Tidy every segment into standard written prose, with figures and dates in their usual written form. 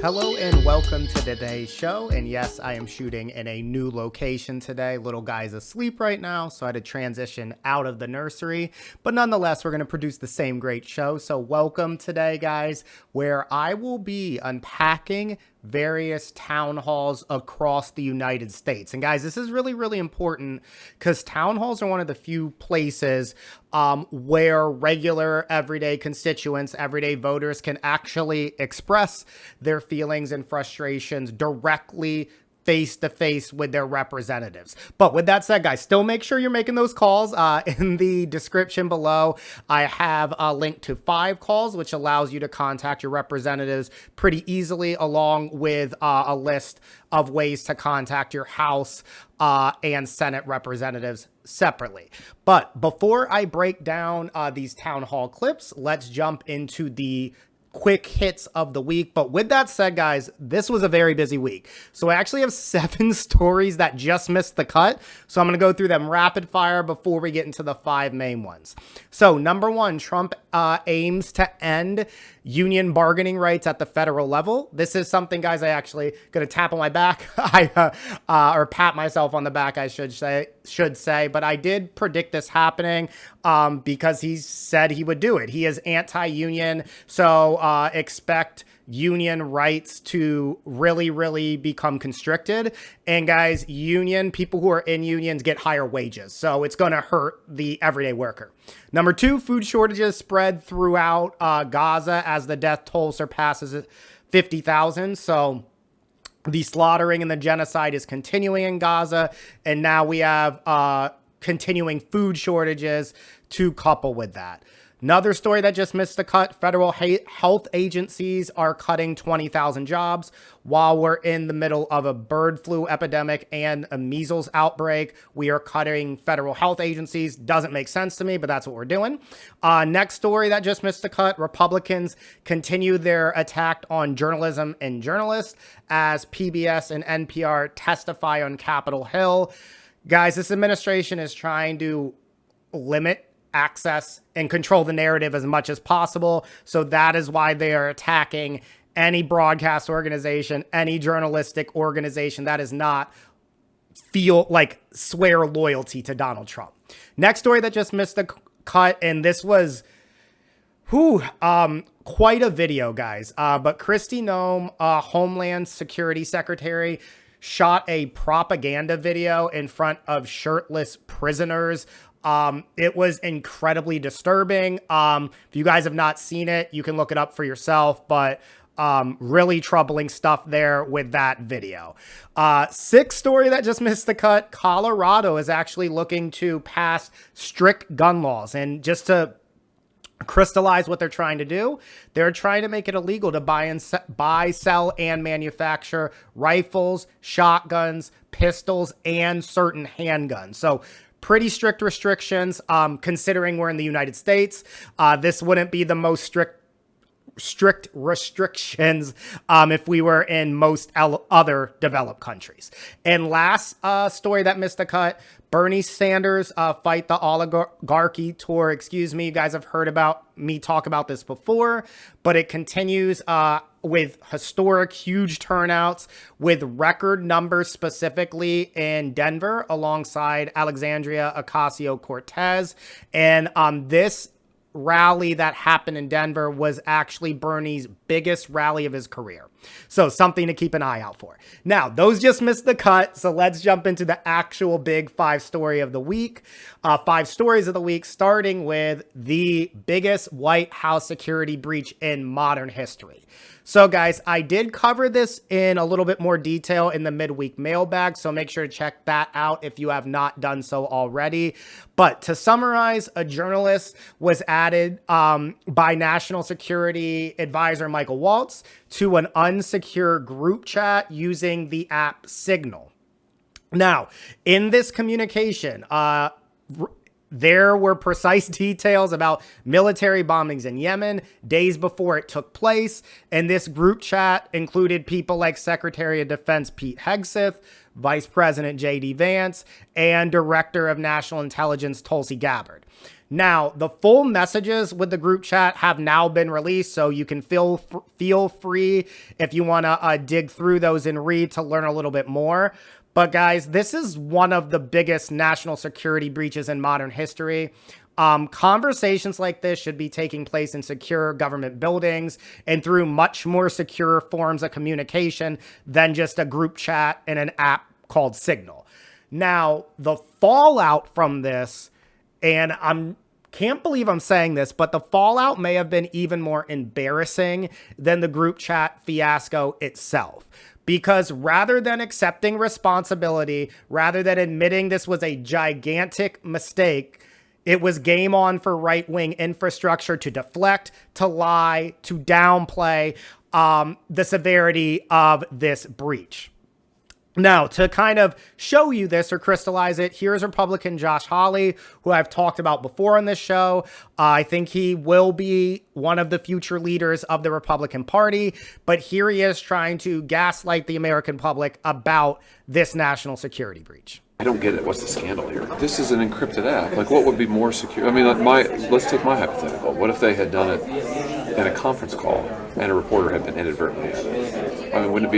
Hello and welcome to today's show. And yes, I am shooting in a new location today. Little guy's asleep right now, so I had to transition out of the nursery. But nonetheless, we're going to produce the same great show. So welcome today, guys, where I will be unpacking various town halls across the United States. And guys, this is really, really important because town halls are one of the few places where regular everyday constituents, everyday voters can actually express their feelings and frustrations directly face to face with their representatives. But with that said, guys, still make sure you're making those calls. In the description below, I have a link to 5 calls, which allows you to contact your representatives pretty easily, along with a list of ways to contact your House and Senate representatives separately. But before I break down these town hall clips, let's jump into the quick hits of the week. But with that said, guys, this was a very busy week. So I actually have 7 stories that just missed the cut. So I'm going to go through them rapid fire before we get into the 5 main ones. So number 1, Trump aims to end union bargaining rights at the federal level. This is something, guys, I actually going to tap on my back, or pat myself on the back, I should say, but I did predict this happening because he said he would do it. He is anti-union, so expect union rights to really, really become constricted. And guys, people who are in unions get higher wages. So it's going to hurt the everyday worker. Number 2, food shortages spread throughout Gaza as the death toll surpasses 50,000. So the slaughtering and the genocide is continuing in Gaza. And now we have continuing food shortages to couple with that. Another story that just missed the cut, federal health agencies are cutting 20,000 jobs while we're in the middle of a bird flu epidemic and a measles outbreak. We are cutting federal health agencies. Doesn't make sense to me, but that's what we're doing. Next story that just missed the cut, Republicans continue their attack on journalism and journalists as PBS and NPR testify on Capitol Hill. Guys, this administration is trying to limit access and control the narrative as much as possible. So that is why they are attacking any broadcast organization, any journalistic organization that does not swear loyalty to Donald Trump. Next story that just missed the cut, and this was quite a video, guys. But Kristi Noem, Homeland Security Secretary, shot a propaganda video in front of shirtless prisoners. It was incredibly disturbing. If you guys have not seen it, you can look it up for yourself, but really troubling stuff there with that video. 6th story that just missed the cut, Colorado is actually looking to pass strict gun laws. And just to crystallize what they're trying to do, they're trying to make it illegal to buy, sell, and manufacture rifles, shotguns, pistols, and certain handguns. So pretty strict restrictions, considering we're in the United States. This wouldn't be the most strict restrictions if we were in most other developed countries. And last story that missed the cut, Bernie Sanders fight the oligarchy tour. Excuse me, you guys have heard about me talk about this before, but it continues with historic huge turnouts, with record numbers specifically in Denver alongside Alexandria Ocasio-Cortez. And this rally that happened in Denver was actually Bernie's biggest rally of his career. So something to keep an eye out for. Now, those just missed the cut. So let's jump into the actual big 5 story of the week. 5 stories of the week, starting with the biggest White House security breach in modern history. So guys, I did cover this in a little bit more detail in the midweek mailbag, so make sure to check that out if you have not done so already. But to summarize, a journalist was added by National Security Advisor Michael Waltz to an unsecure group chat using the app Signal. Now, in this communication, there were precise details about military bombings in Yemen days before it took place. And this group chat included people like Secretary of Defense Pete Hegseth, Vice President J.D. Vance, and Director of National Intelligence Tulsi Gabbard. Now, the full messages with the group chat have now been released, so you can feel free if you want to dig through those and read to learn a little bit more. But guys, this is one of the biggest national security breaches in modern history. Conversations like this should be taking place in secure government buildings and through much more secure forms of communication than just a group chat in an app called Signal. Now, the fallout from this, and can't believe I'm saying this, but the fallout may have been even more embarrassing than the group chat fiasco itself. Because rather than accepting responsibility, rather than admitting this was a gigantic mistake, it was game on for right-wing infrastructure to deflect, to lie, to downplay the severity of this breach. Now, to kind of show you this or crystallize it, here's Republican Josh Hawley, who I've talked about before on this show. I think he will be one of the future leaders of the Republican Party, but here he is trying to gaslight the American public about this national security breach. I don't get it. What's the scandal here? This is an encrypted app. Like, what would be more secure? I mean, let's take my hypothetical. What if they had done it in a conference call and a reporter had been inadvertently at it? I mean, wouldn't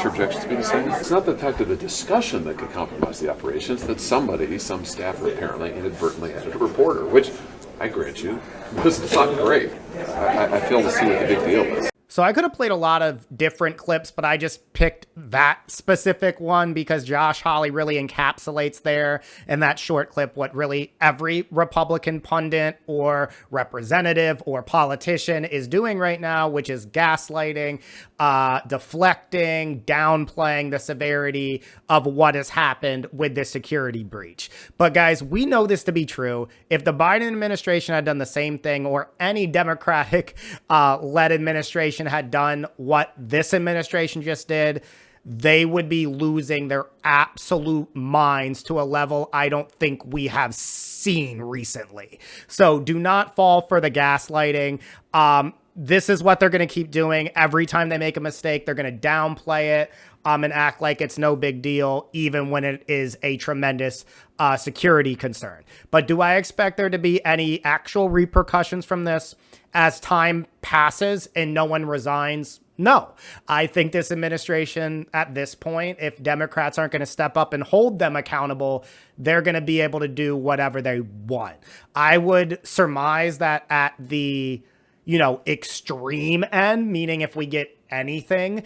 your objections be the same? It's not the fact of the discussion that could compromise the operation. It's that some staffer apparently inadvertently edited a reporter, which I grant you, was not great. I fail to see what the big deal is. So I could have played a lot of different clips, but I just picked that specific one because Josh Hawley really encapsulates there in that short clip what really every Republican pundit or representative or politician is doing right now, which is gaslighting, deflecting, downplaying the severity of what has happened with this security breach. But guys, we know this to be true. If the Biden administration had done the same thing, or any Democratic led administration had done what this administration just did, they would be losing their absolute minds to a level I don't think we have seen recently. So do not fall for the gaslighting. This is what they're going to keep doing. Every time they make a mistake, they're going to downplay it and act like it's no big deal, even when it is a tremendous security concern. But do I expect there to be any actual repercussions from this as time passes and no one resigns? No. I think this administration at this point, if Democrats aren't going to step up and hold them accountable, they're going to be able to do whatever they want. I would surmise that at the, extreme end, meaning if we get anything,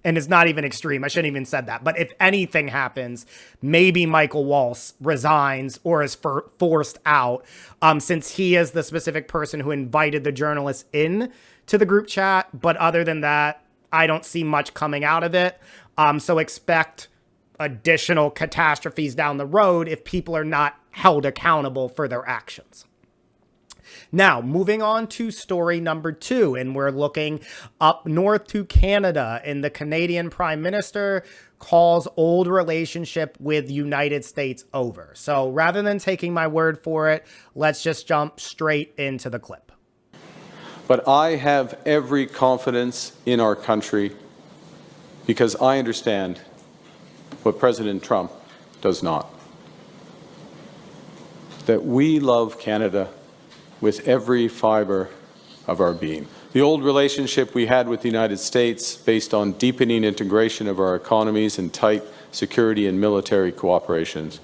and it's not even extreme, I shouldn't even said that, but if anything happens, maybe Michael Waltz resigns or is forced out, since he is the specific person who invited the journalists in to the group chat. But other than that, I don't see much coming out of it. So expect additional catastrophes down the road if people are not held accountable for their actions. Now, moving on to story number 2, and we're looking up north to Canada, and the Canadian Prime Minister calls old relationship with United States over. So rather than taking my word for it, let's just jump straight into the clip. But I have every confidence in our country because I understand what President Trump does not. That we love Canada with every fiber of our being. The old relationship we had with the United States, based on deepening integration of our economies and tight security and military cooperations,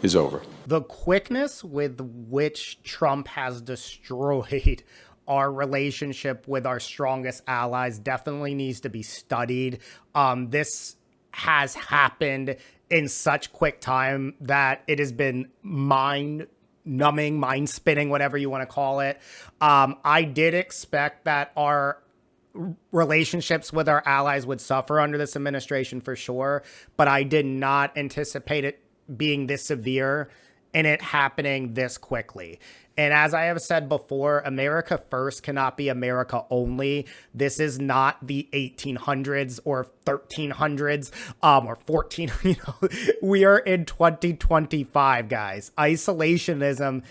is over. The quickness with which Trump has destroyed our relationship with our strongest allies definitely needs to be studied. This has happened in such quick time that it has been mind-numbing, mind-spinning, whatever you want to call it. I did expect that our relationships with our allies would suffer under this administration for sure, but I did not anticipate it being this severe and it happening this quickly. And as I have said before, America first cannot be America only. This is not the 1800s or 1300s or 14. We are in 2025, guys. Isolationism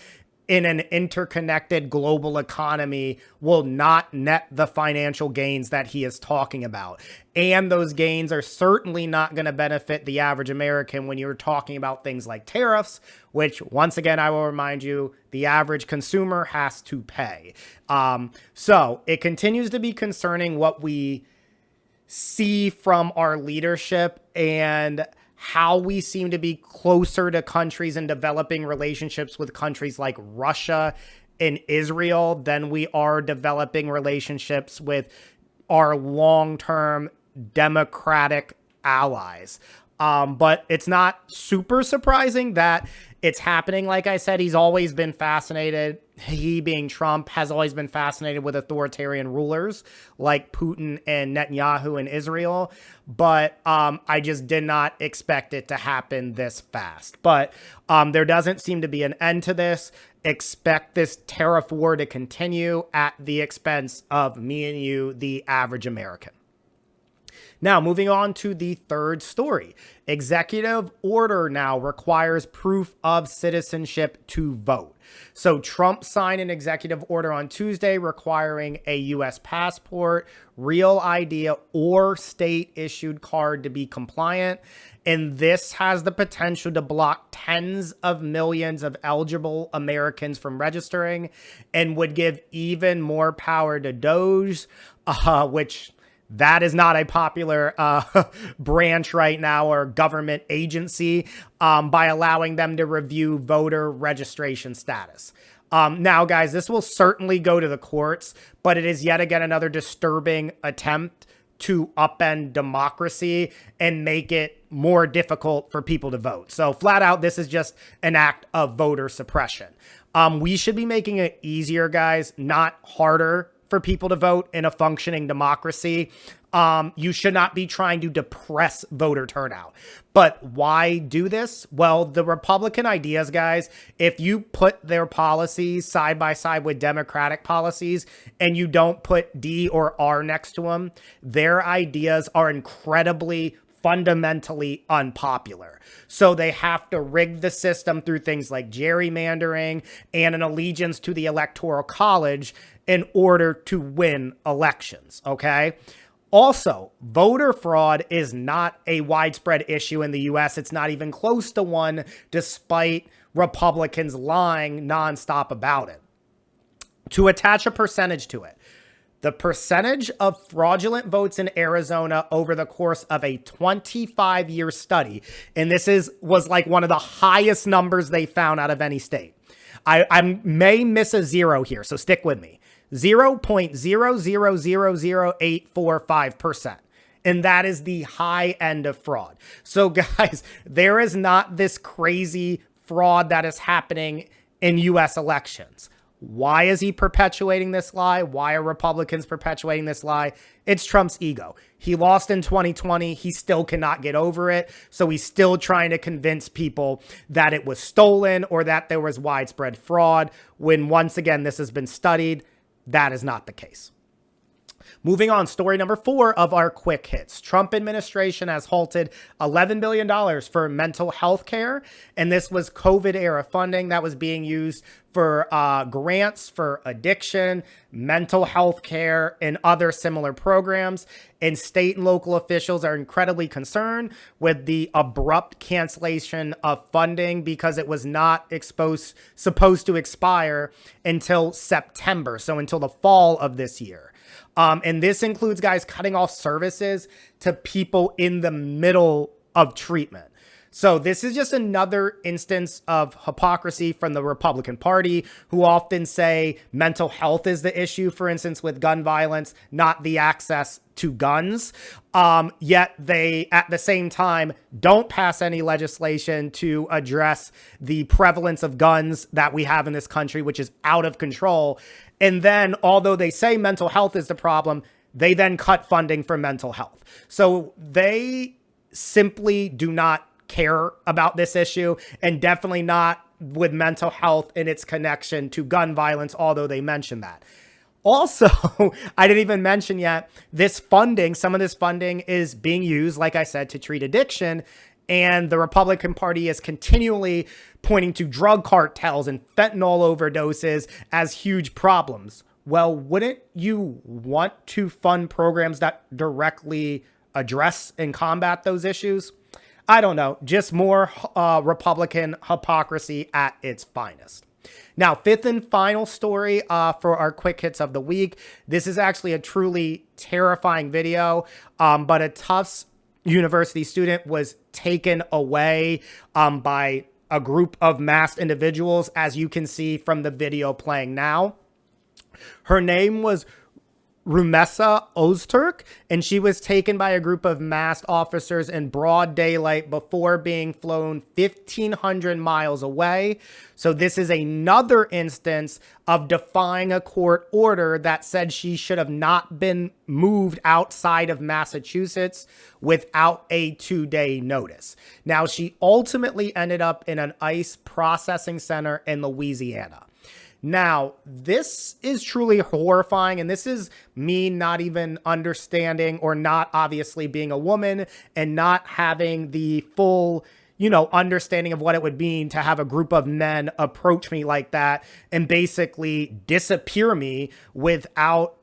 in an interconnected global economy will not net the financial gains that he is talking about. And those gains are certainly not going to benefit the average American when you're talking about things like tariffs, which once again, I will remind you, the average consumer has to pay. So it continues to be concerning what we see from our leadership and how we seem to be closer to countries and developing relationships with countries like Russia and Israel than we are developing relationships with our long-term democratic allies. But it's not super surprising that it's happening. Like I said, he's always been fascinated. He, being Trump, has always been fascinated with authoritarian rulers like Putin and Netanyahu in Israel. But I just did not expect it to happen this fast. But there doesn't seem to be an end to this. Expect this tariff war to continue at the expense of me and you, the average American. Now, moving on to the third story. Executive order now requires proof of citizenship to vote. So Trump signed an executive order on Tuesday requiring a U.S. passport, real ID, or state-issued card to be compliant. And this has the potential to block tens of millions of eligible Americans from registering and would give even more power to DOJ, which... that is not a popular branch right now or government agency, by allowing them to review voter registration status. Now, guys, this will certainly go to the courts, but it is yet again another disturbing attempt to upend democracy and make it more difficult for people to vote. So flat out, this is just an act of voter suppression. We should be making it easier, guys, not harder for people to vote in a functioning democracy. You should not be trying to depress voter turnout. But why do this? Well, the Republican ideas, guys, if you put their policies side by side with Democratic policies and you don't put D or R next to them, their ideas are incredibly fundamentally unpopular. So they have to rig the system through things like gerrymandering and an allegiance to the Electoral College in order to win elections, okay? Also, voter fraud is not a widespread issue in the U.S. It's not even close to one, despite Republicans lying nonstop about it. To attach a percentage to it, the percentage of fraudulent votes in Arizona over the course of a 25-year study, and this was like one of the highest numbers they found out of any state. I may miss a zero here, so stick with me. 0.0000845%. And that is the high end of fraud. So guys, there is not this crazy fraud that is happening in U.S. elections. Why is he perpetuating this lie? Why are Republicans perpetuating this lie? It's Trump's ego. He lost in 2020. He still cannot get over it. So he's still trying to convince people that it was stolen or that there was widespread fraud, when once again, this has been studied. That is not the case. Moving on, story number 4 of our quick hits. Trump administration has halted $11 billion for mental health care. And this was COVID era funding that was being used for grants for addiction, mental health care, and other similar programs. And state and local officials are incredibly concerned with the abrupt cancellation of funding because it was not supposed to expire until September, so until the fall of this year. And this includes, guys, cutting off services to people in the middle of treatment. So this is just another instance of hypocrisy from the Republican Party, who often say mental health is the issue, for instance, with gun violence, not the access to guns. Yet they, at the same time, don't pass any legislation to address the prevalence of guns that we have in this country, which is out of control. And then, although they say mental health is the problem, they then cut funding for mental health. So they simply do not care about this issue, and definitely not with mental health and its connection to gun violence, although they mention that. Also, I didn't even mention yet, this funding, some of this funding is being used, like I said, to treat addiction. And the Republican Party is continually pointing to drug cartels and fentanyl overdoses as huge problems. Well, wouldn't you want to fund programs that directly address and combat those issues? I don't know, just more Republican hypocrisy at its finest. Now, fifth and final story for our quick hits of the week. This is actually a truly terrifying video, but a Tufts University student was taken away by a group of masked individuals, as you can see from the video playing now. Her name was Rumesa Ozturk, and she was taken by a group of masked officers in broad daylight before being flown 1,500 miles away. So this is another instance of defying a court order that said she should have not been moved outside of Massachusetts without a 2-day notice. Now, she ultimately ended up in an ICE processing center in Louisiana. Now, this is truly horrifying, and this is me not even understanding, or not obviously being a woman and not having the full, understanding of what it would mean to have a group of men approach me like that and basically disappear me without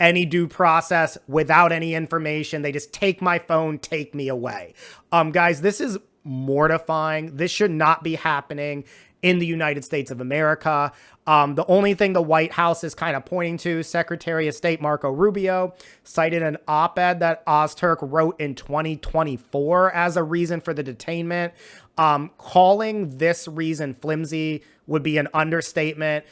any due process, without any information. They just take my phone, take me away. Guys, this is mortifying. This should not be happening in the United States of America. The only thing the White House is kind of pointing to, Secretary of State Marco Rubio cited an op-ed that Ozturk wrote in 2024 as a reason for the detainment. Calling this reason flimsy would be an understatement.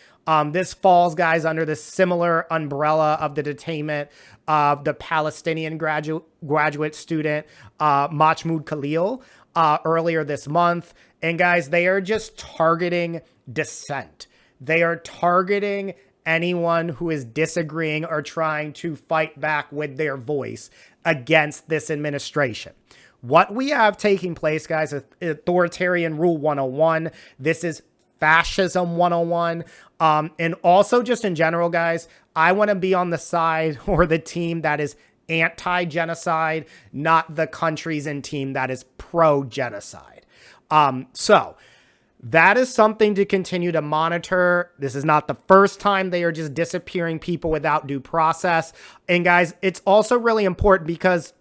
This falls, guys, under the similar umbrella of the detainment of the Palestinian graduate student, Mahmoud Khalil, earlier this month. And guys, they are just targeting dissent. They are targeting anyone who is disagreeing or trying to fight back with their voice against this administration. What we have taking place, guys, is authoritarian rule 101. This is fascism 101. And also just in general, guys, I want to be on the side or the team that is anti-genocide, not the countries and team that is pro-genocide. So that is something to continue to monitor. This is not the first time they are just disappearing people without due process. And guys, it's also really important because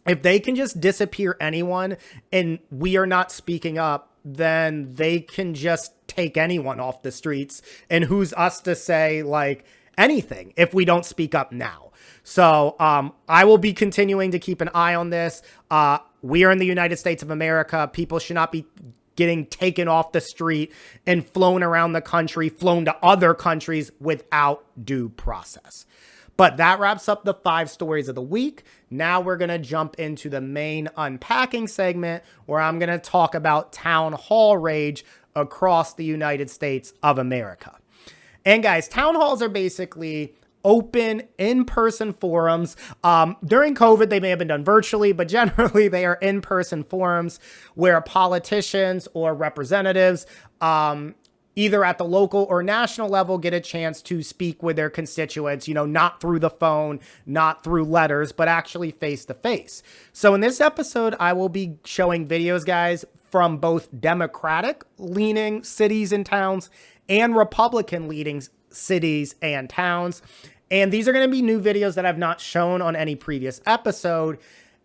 if they can just disappear anyone and we are not speaking up, then they can just take anyone off the streets. And who's us to say like anything if we don't speak up now? So I will be continuing to keep an eye on this. We are in the United States of America. People should not be getting taken off the street and flown around the country, flown to other countries without due process. But that wraps up the 5 stories of the week. Now we're going to jump into the main unpacking segment where I'm going to talk about town hall rage across the United States of America. And guys, town halls are basically open in-person forums. During COVID, they may have been done virtually, but generally they are in-person forums where politicians or representatives, either at the local or national level, get a chance to speak with their constituents, not through the phone, not through letters, but actually face-to-face. So in this episode, I will be showing videos, guys, from both Democratic-leaning cities and towns and Republican-leaning cities and towns. And these are going to be new videos that I've not shown on any previous episode.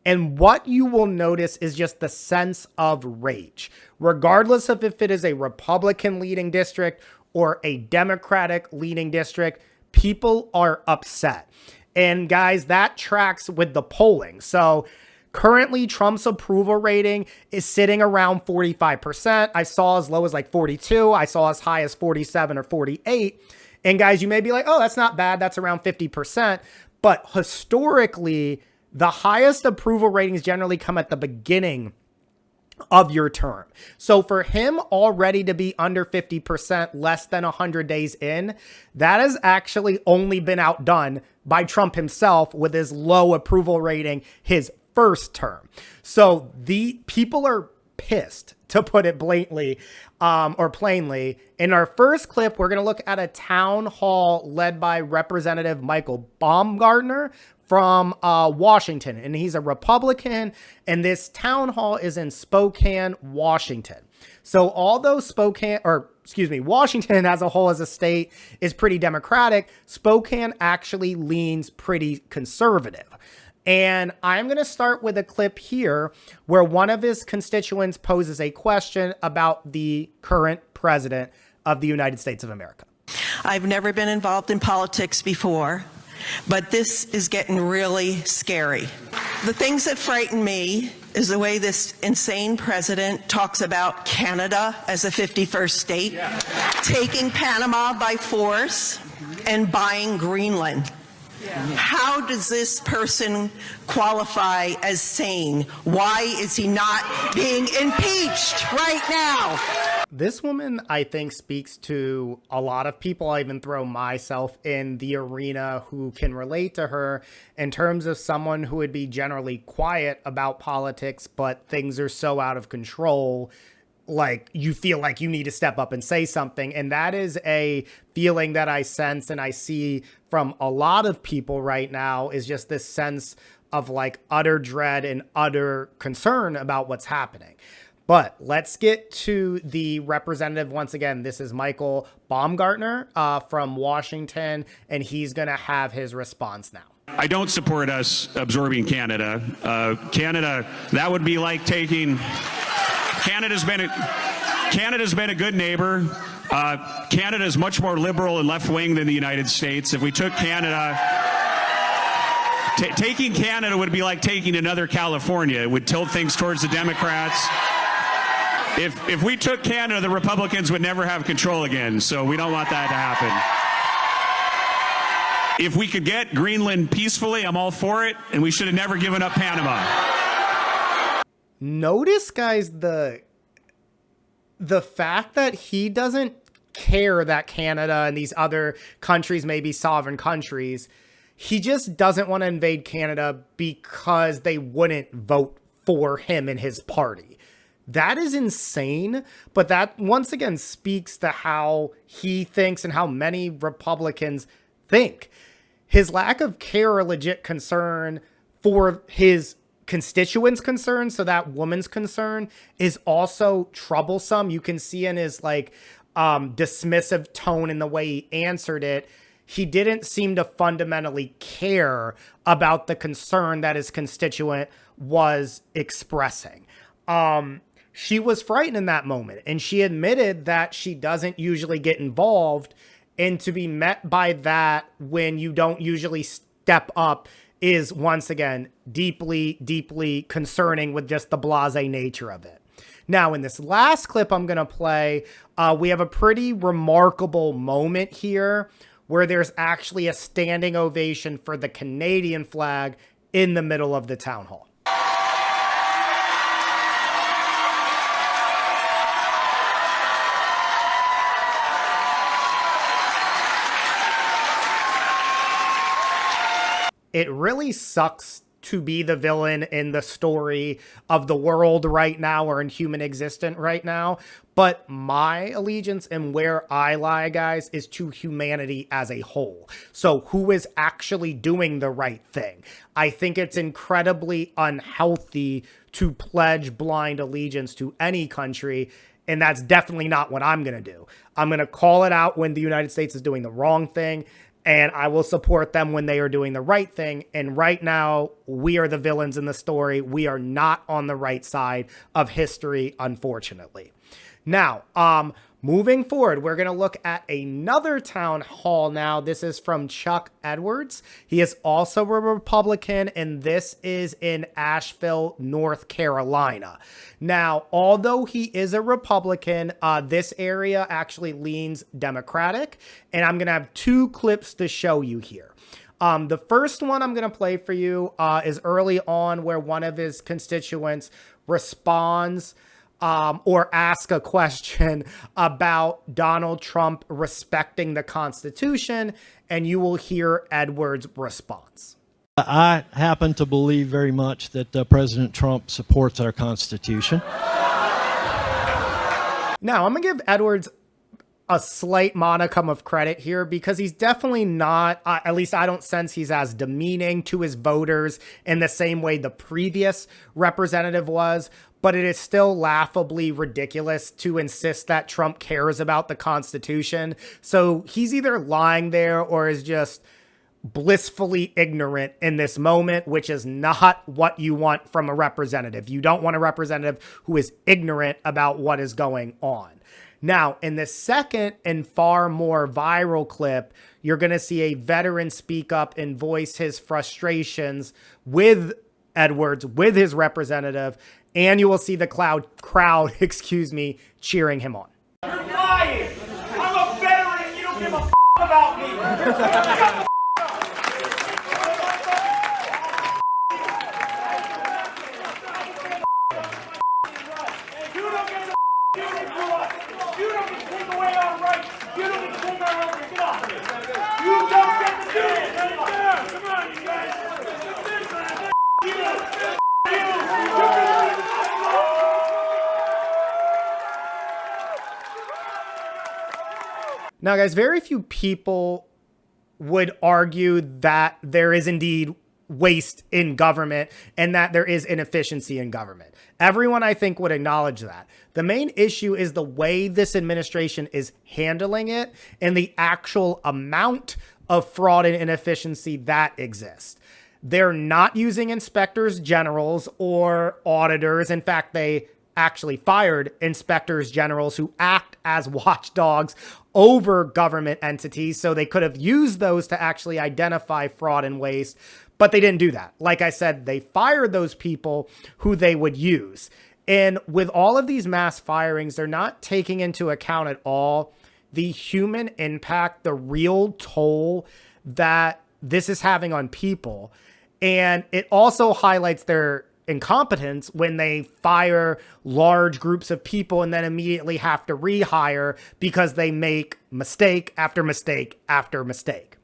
And what you will notice is just the sense of rage, regardless of if it is a Republican leading district or a Democratic leading district. People are upset. And guys, that tracks with the polling. So currently, Trump's approval rating is sitting around 45%. I saw as low as like 42. I saw as high as 47 or 48. And guys, you may be like, oh, that's not bad. That's around 50%. But historically, the highest approval ratings generally come at the beginning of your term. So for him already to be under 50% less than 100 days in, that has actually only been outdone by Trump himself with his low approval rating his first term. So the people are pissed to put it blatantly or plainly. In our first clip, we're going to look at a town hall led by Representative Michael Baumgartner from Washington, and he's a Republican, and this town hall is in Spokane, Washington. So although Washington as a whole as a state is pretty Democratic, Spokane actually leans pretty conservative. And I'm going to start with a clip here where one of his constituents poses a question about the current president of the United States of America. I've never been involved in politics before, but this is getting really scary. The things that frighten me is the way this insane president talks about Canada as a 51st state, taking Panama by force, and buying Greenland. How does this person qualify as sane? Why is he not being impeached right now? This woman, I think, speaks to a lot of people. I even throw myself in the arena who can relate to her in terms of someone who would be generally quiet about politics, but things are so out of control, like you feel like you need to step up and say something. And that is a feeling that I sense and I see from a lot of people right now, is just this sense of like utter dread and utter concern about what's happening. But let's get to the representative once again. This is Michael Baumgartner from Washington, and he's going to have his response now. I don't support us absorbing Canada. Canada, that would be like taking... Canada's been a good neighbor. Canada is much more liberal and left-wing than the United States. If we took Canada... taking Canada would be like taking another California. It would tilt things towards the Democrats. If we took Canada, the Republicans would never have control again, so we don't want that to happen. If we could get Greenland peacefully, I'm all for it, and we should have never given up Panama. Notice, guys, the fact that he doesn't care that Canada and these other countries may be sovereign countries. He just doesn't want to invade Canada because they wouldn't vote for him and his party. That is insane, but that once again speaks to how he thinks and how many Republicans think. His lack of care or legit concern for his constituents' concern, so that woman's concern, is also troublesome. You can see in his dismissive tone in the way he answered it, he didn't seem to fundamentally care about the concern that his constituent was expressing. She was frightened in that moment, and she admitted that she doesn't usually get involved, and to be met by that when you don't usually step up is once again deeply, deeply concerning with just the blasé nature of it. Now, in this last clip I'm going to play, we have a pretty remarkable moment here where there's actually a standing ovation for the Canadian flag in the middle of the town hall. It really sucks to be the villain in the story of the world right now, or in human existence right now. But my allegiance and where I lie, guys, is to humanity as a whole. So who is actually doing the right thing? I think it's incredibly unhealthy to pledge blind allegiance to any country. And that's definitely not what I'm going to do. I'm going to call it out when the United States is doing the wrong thing, and I will support them when they are doing the right thing. And right now, we are the villains in the story. We are not on the right side of history, unfortunately. Now, moving forward, we're going to look at another town hall now. This is from Chuck Edwards. He is also a Republican, and this is in Ashville, North Carolina. Now, although he is a Republican, this area actually leans Democratic, and I'm going to have two clips to show you here. The first one I'm going to play for you is early on, where one of his constituents responds or ask a question about Donald Trump respecting the Constitution, and you will hear Edwards' response. I happen to believe very much that President Trump supports our Constitution. Now, I'm going to give Edwards a slight modicum of credit here because he's definitely not, at least I don't sense he's as demeaning to his voters in the same way the previous representative was, but it is still laughably ridiculous to insist that Trump cares about the Constitution. So he's either lying there or is just blissfully ignorant in this moment, which is not what you want from a representative. You don't want a representative who is ignorant about what is going on. Now, in the second and far more viral clip, you're going to see a veteran speak up and voice his frustrations with Edwards, with his representative, and you will see the crowd, cheering him on. You're lying. I'm a veteran. You don't give a about me. Now, guys, very few people would argue that there is indeed waste in government and that there is inefficiency in government. Everyone, I think, would acknowledge that. The main issue is the way this administration is handling it and the actual amount of fraud and inefficiency that exists. They're not using inspectors generals or auditors. In fact, they actually fired inspectors generals who act as watchdogs over government entities. So they could have used those to actually identify fraud and waste, but they didn't do that. Like I said, they fired those people who they would use. And with all of these mass firings, they're not taking into account at all the human impact, the real toll that this is having on people. And it also highlights their incompetence when they fire large groups of people and then immediately have to rehire because they make mistake after mistake after mistake.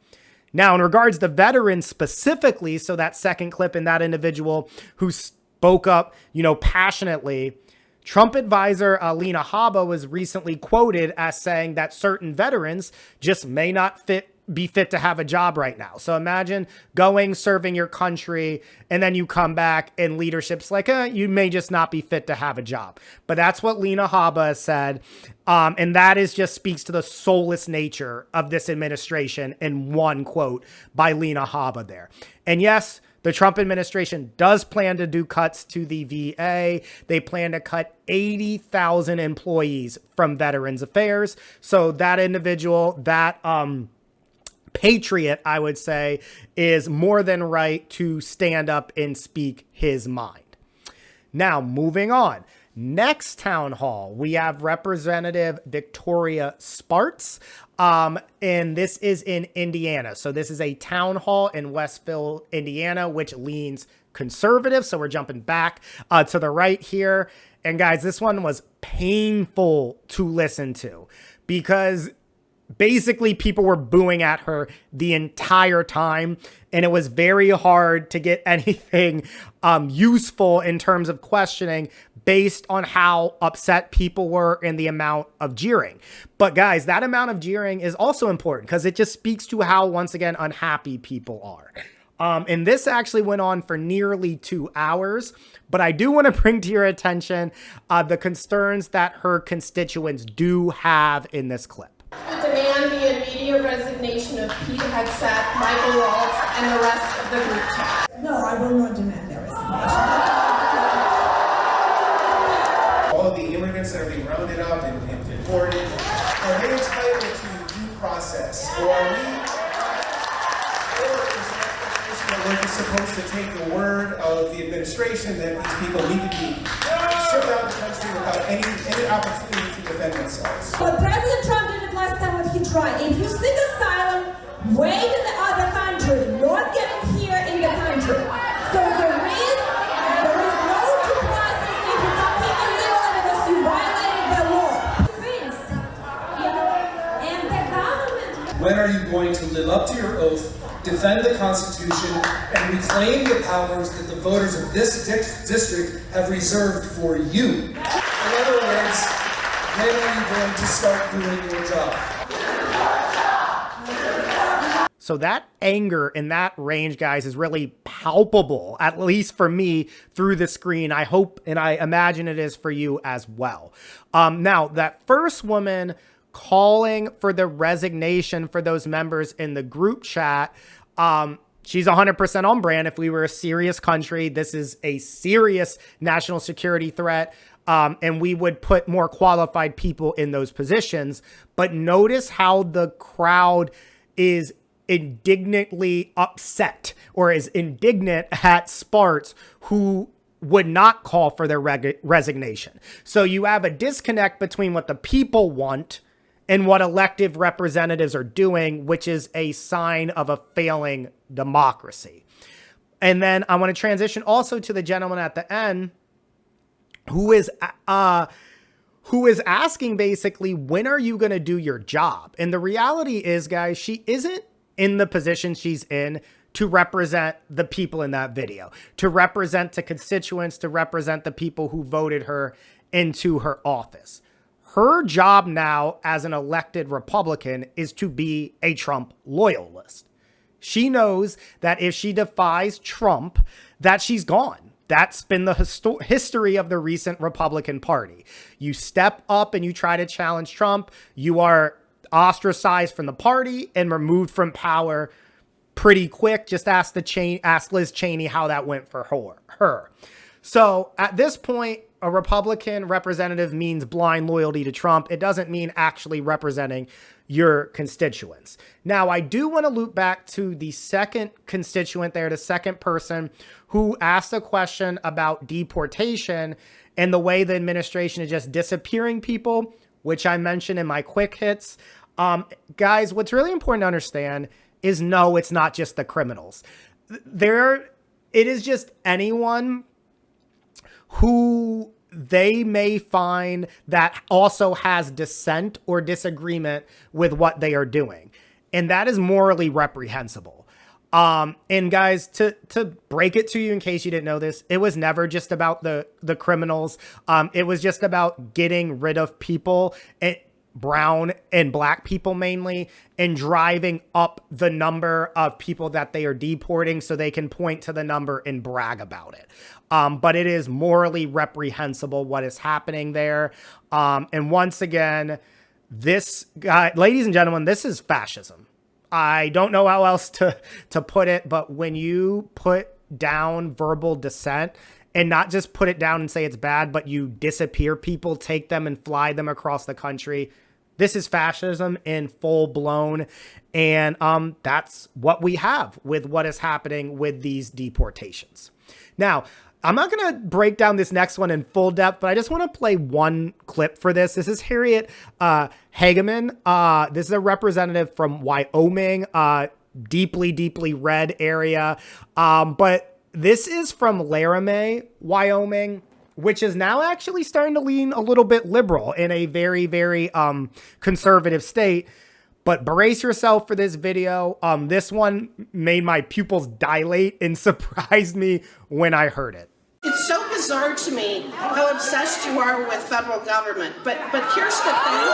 Now, in regards to veterans specifically, so that second clip in that individual who spoke up, passionately, Trump advisor Lena Haba was recently quoted as saying that certain veterans just may not be fit to have a job right now. So imagine going, serving your country, and then you come back and leadership's like, you may just not be fit to have a job. But that's what Lena Haba has said. And that just speaks to the soulless nature of this administration in one quote by Lena Haba there. And yes, the Trump administration does plan to do cuts to the VA. They plan to cut 80,000 employees from Veterans Affairs. So that individual, that patriot, I would say, is more than right to stand up and speak his mind. Now, moving on. Next town hall, we have Representative Victoria Spartz, and this is in Indiana. So this is a town hall in Westfield, Indiana, which leans conservative. So we're jumping back to the right here. And guys, this one was painful to listen to because basically people were booing at her the entire time, and it was very hard to get anything useful in terms of questioning based on how upset people were and the amount of jeering. But guys, that amount of jeering is also important because it just speaks to how, once again, unhappy people are. And this actually went on for nearly 2 hours, but I do want to bring to your attention the concerns that her constituents do have in this clip. We demand the immediate resignation of Pete Hegseth, Michael Waltz, and the rest of the group chat. No, I will not demand their resignation. All of the immigrants that are being rounded up and deported, are they entitled to due process? Or are we, we're just supposed to take the word of the administration that these people need to be stripped out of the country without any opportunity to defend themselves? But President Trump did it last time when he tried. If you seek asylum, wait in the other country, not get here in the country. So there is no due process if you come here illegally because you violated the law. Things, and the government. When are you going to live up to your oath, defend the Constitution, and reclaim the powers that the voters of this district have reserved for you? In other words, when are you going to start doing your job? So that anger in that range, guys, is really palpable, at least for me through the screen. I hope and I imagine it is for you as well. Now, that first woman calling for the resignation for those members in the group chat, she's 100% on brand. If we were a serious country, this is a serious national security threat. And we would put more qualified people in those positions. But notice how the crowd is indignantly upset or is indignant at Sparts, who would not call for their resignation. So you have a disconnect between what the people want and what elected representatives are doing, which is a sign of a failing democracy. And then I want to transition also to the gentleman at the end who is asking basically, when are you going to do your job? And the reality is, guys, she isn't in the position she's in to represent the people in that video, to represent the constituents, to represent the people who voted her into her office. Her job now as an elected Republican is to be a Trump loyalist. She knows that if she defies Trump, that she's gone. That's been the history of the recent Republican Party. You step up and you try to challenge Trump, you are ostracized from the party and removed from power pretty quick. Just ask Liz Cheney how that went for her. So at this point, a Republican representative means blind loyalty to Trump. It doesn't mean actually representing your constituents. Now, I do want to loop back to the second constituent there, the second person who asked a question about deportation and the way the administration is just disappearing people, which I mentioned in my quick hits. Guys, what's really important to understand is no, it's not just the criminals. It is just anyone who they may find that also has dissent or disagreement with what they are doing. And that is morally reprehensible. And guys, to break it to you in case you didn't know this, it was never just about the criminals. It was just about getting rid of people, brown and black people mainly, and driving up the number of people that they are deporting so they can point to the number and brag about it. But it is morally reprehensible what is happening there. And once again, this guy, ladies and gentlemen, this is fascism. I don't know how else to put it, but when you put down verbal dissent and not just put it down and say it's bad, but you disappear people, take them and fly them across the country, this is fascism in full blown. And that's what we have with what is happening with these deportations. Now, I'm not going to break down this next one in full depth, but I just want to play one clip for this. This is Harriet Hageman. This is a representative from Wyoming, deeply, deeply red area. But this is from Laramie, Wyoming, which is now actually starting to lean a little bit liberal in a very, very conservative state. But brace yourself for this video. This one made my pupils dilate and surprised me when I heard it. It's so bizarre to me how obsessed you are with federal government. But here's the thing.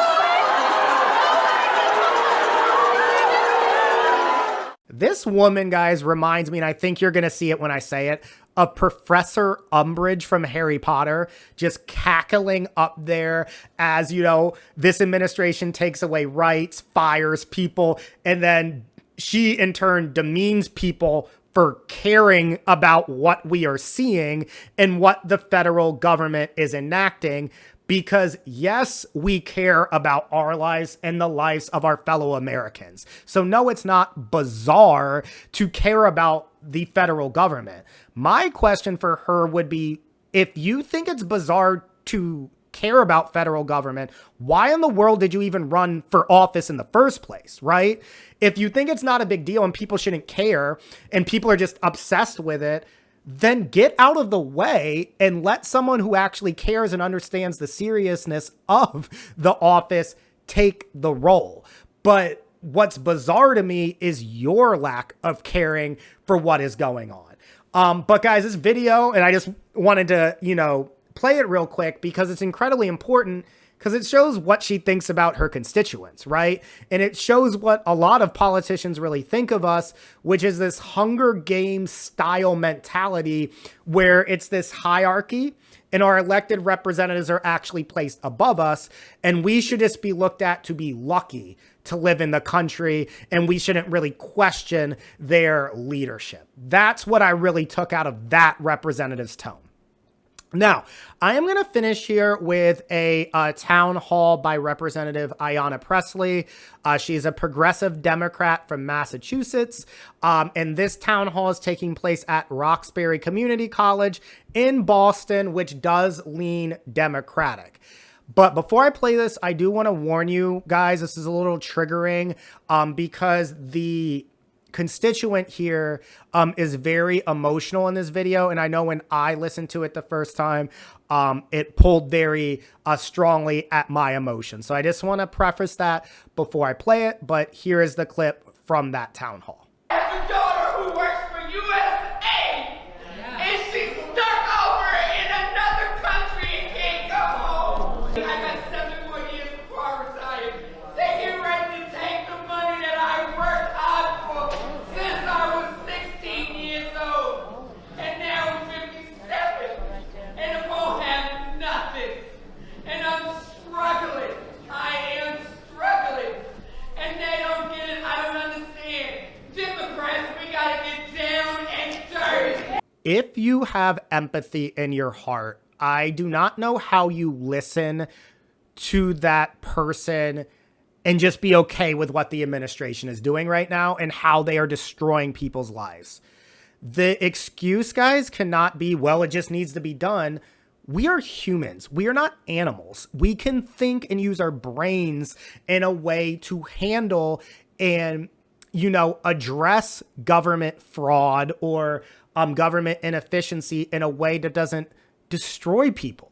This woman, guys, reminds me, and I think you're going to see it when I say it, of Professor Umbridge from Harry Potter, just cackling up there as, you know, this administration takes away rights, fires people, and then she in turn demeans people for caring about what we are seeing and what the federal government is enacting. Because yes, we care about our lives and the lives of our fellow Americans. So no, it's not bizarre to care about the federal government. My question for her would be, if you think it's bizarre to care about federal government, why in the world did you even run for office in the first place, right? If you think it's not a big deal and people shouldn't care and people are just obsessed with it, then get out of the way and let someone who actually cares and understands the seriousness of the office take the role. But what's bizarre to me is your lack of caring for what is going on. But guys, this video, and I just wanted to, play it real quick because it's incredibly important. because it shows what she thinks about her constituents, right? And it shows what a lot of politicians really think of us, which is this Hunger Games style mentality where it's this hierarchy and our elected representatives are actually placed above us. And we should just be looked at to be lucky to live in the country, and we shouldn't really question their leadership. That's what I really took out of that representative's tone. Now, I am going to finish here with a town hall by Representative Ayanna Pressley. She's a progressive Democrat from Massachusetts. And this town hall is taking place at Roxbury Community College in Boston, which does lean Democratic. But before I play this, I do want to warn you guys, this is a little triggering because the constituent here is very emotional in this video. And I know when I listened to it the first time, it pulled very strongly at my emotions. So I just want to preface that before I play it. But here is the clip from that town hall. I have a daughter who works for USA, and she's stuck over in another country and can't go home. I got 7 more years before I retire. They get ready to take the money that I worked hard for since I was 16 years old, and now I'm 57, and I won't have nothing. And I'm struggling. I am struggling, and they don't get it. I don't understand. Democrats, we gotta get down and dirty. If you have empathy in your heart, I do not know how you listen to that person and just be okay with what the administration is doing right now and how they are destroying people's lives. The excuse, guys, cannot be, well, it just needs to be done. We are humans. We are not animals. We can think and use our brains in a way to handle and, you know, address government fraud or government inefficiency in a way that doesn't destroy people.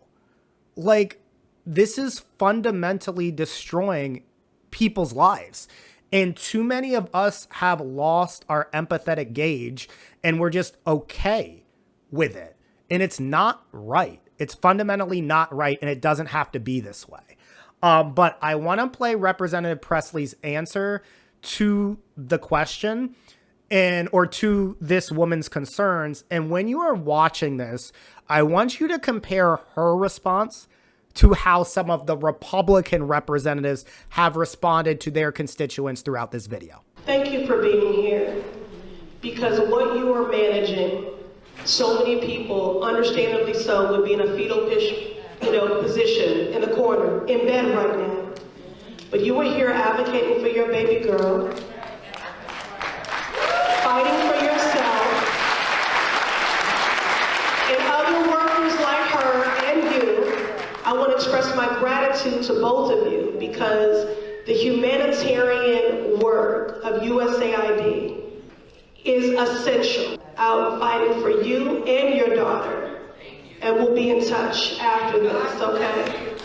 Like, this is fundamentally destroying people's lives. And too many of us have lost our empathetic gauge and we're just okay with it. And it's not right. It's fundamentally not right. And it doesn't have to be this way. But I want to play Representative Pressley's answer to the question or to this woman's concerns. And when you are watching this, I want you to compare her response to how some of the Republican representatives have responded to their constituents throughout this video. Thank you for being here, because what you are managing, so many people, understandably so, would be in a fetal position in the corner, in bed right now. But you were here advocating for your baby girl, fighting for yourself, and other workers like her and you. I want to express my gratitude to both of you, because the humanitarian work of USAID is essential. I'm fighting for you and your daughter, and we'll be in touch after this, okay?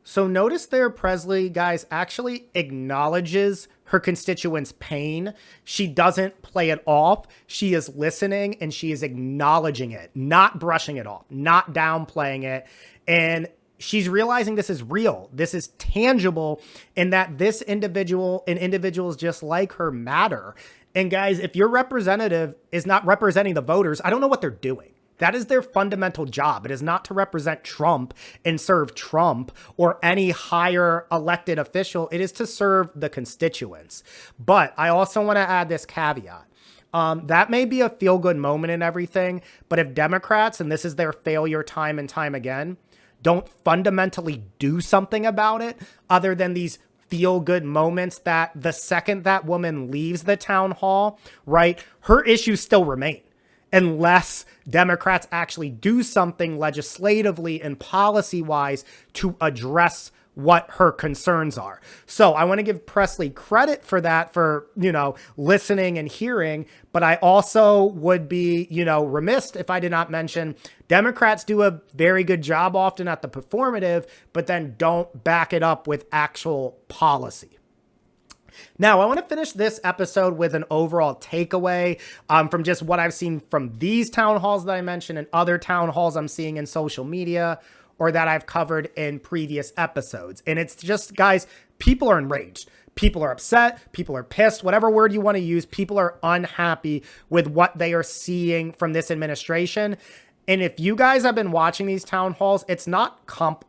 So notice there, Presley, guys, actually acknowledges her constituents' pain. She doesn't play it off. She is listening and she is acknowledging it, not brushing it off, not downplaying it. And she's realizing this is real. This is tangible, and that this individual and individuals just like her matter. And guys, if your representative is not representing the voters, I don't know what they're doing. That is their fundamental job. It is not to represent Trump and serve Trump or any higher elected official. It is to serve the constituents. But I also want to add this caveat. That may be a feel-good moment and everything, but if Democrats, and this is their failure time and time again, don't fundamentally do something about it other than these feel-good moments that the second that woman leaves the town hall, right, her issues still remain. Unless Democrats actually do something legislatively and policy-wise to address what her concerns are. So I want to give Pressley credit for that, for, you know, listening and hearing, but I also would be, you know, remiss if I did not mention Democrats do a very good job often at the performative, but then don't back it up with actual policy. Now, I want to finish this episode with an overall takeaway from just what I've seen from these town halls that I mentioned and other town halls I'm seeing in social media or that I've covered in previous episodes. And it's just, guys, people are enraged. People are upset. People are pissed. Whatever word you want to use, people are unhappy with what they are seeing from this administration. And if you guys have been watching these town halls, it's not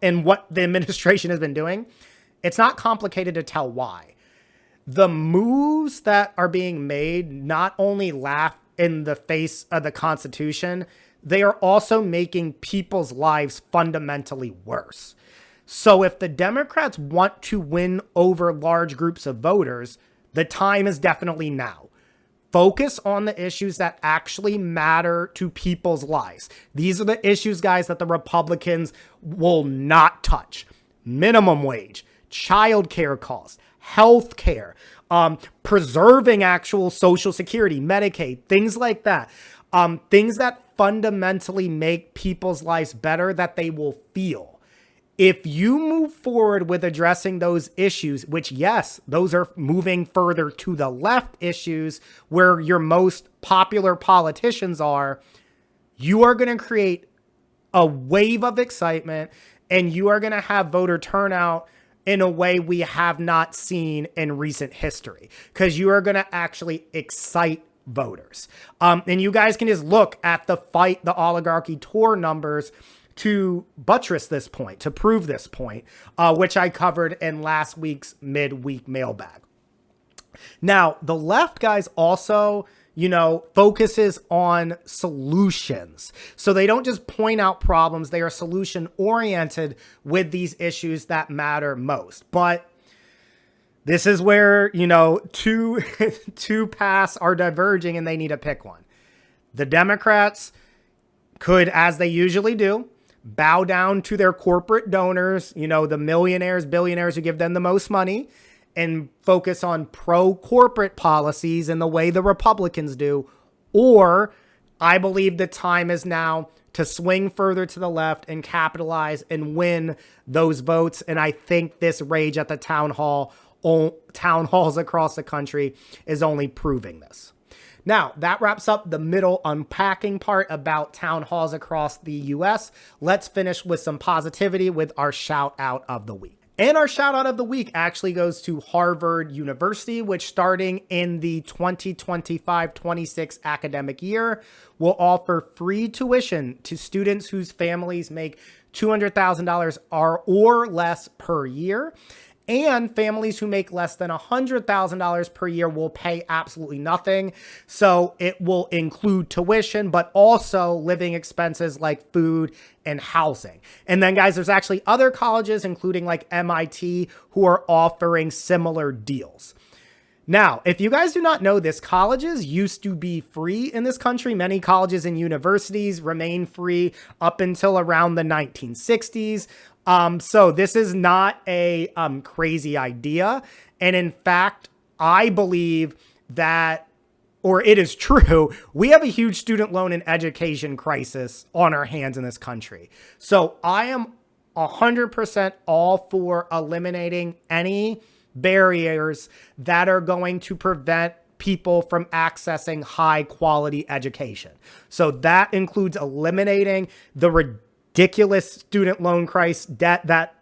and what the administration has been doing, it's not complicated to tell why. The moves that are being made not only laugh in the face of the Constitution, they are also making people's lives fundamentally worse. So if the Democrats want to win over large groups of voters, the time is definitely now. Focus on the issues that actually matter to people's lives. These are the issues, guys, that the Republicans will not touch. Minimum wage, childcare costs, health care, preserving actual Social Security, Medicaid, things like that. Things that fundamentally make people's lives better that they will feel. If you move forward with addressing those issues, which, yes, those are moving further to the left issues where your most popular politicians are, you are going to create a wave of excitement and you are going to have voter turnout in a way we have not seen in recent history, because you are going to actually excite voters. And you guys can just look at the Fight the Oligarchy tour numbers to buttress this point, to prove this point, which I covered in last week's midweek mailbag. Now, the left, guys, also, focuses on solutions. So they don't just point out problems. They are solution oriented with these issues that matter most. But this is where, two paths are diverging and they need to pick one. The Democrats could, as they usually do, bow down to their corporate donors, the millionaires, billionaires who give them the most money, and focus on pro-corporate policies in the way the Republicans do. Or I believe the time is now to swing further to the left and capitalize and win those votes. And I think this rage at the town halls across the country is only proving this. Now, that wraps up the middle unpacking part about town halls across the U.S. Let's finish with some positivity with our shout out of the week. And our shout out of the week actually goes to Harvard University, which starting in the 2025-26 academic year will offer free tuition to students whose families make $200,000 or less per year. And families who make less than $100,000 per year will pay absolutely nothing. So it will include tuition, but also living expenses like food and housing. And then, guys, there's actually other colleges, including like MIT, who are offering similar deals. Now, if you guys do not know this, colleges used to be free in this country. Many colleges and universities remain free up until around the 1960s. So this is not a crazy idea. And in fact, I believe that, or it is true, we have a huge student loan and education crisis on our hands in this country. So I am 100% all for eliminating any barriers that are going to prevent people from accessing high quality education. So that includes eliminating the ridiculous student loan crisis debt that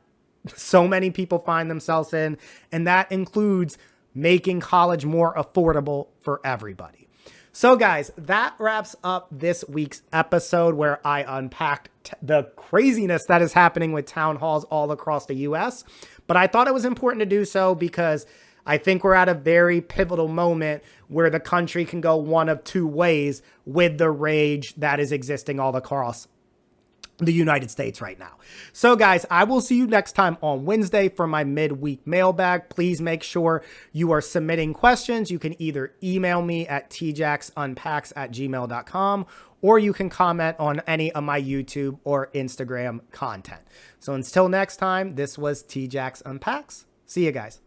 so many people find themselves in. And that includes making college more affordable for everybody. So guys, that wraps up this week's episode where I unpacked the craziness that is happening with town halls all across the US. But I thought it was important to do so because I think we're at a very pivotal moment where the country can go one of two ways with the rage that is existing all across the United States right now. So guys, I will see you next time on Wednesday for my midweek mailbag. Please make sure you are submitting questions. You can either email me at tjacksunpacks@gmail.com or you can comment on any of my YouTube or Instagram content. So until next time, this was TJacks Unpacks. See you guys.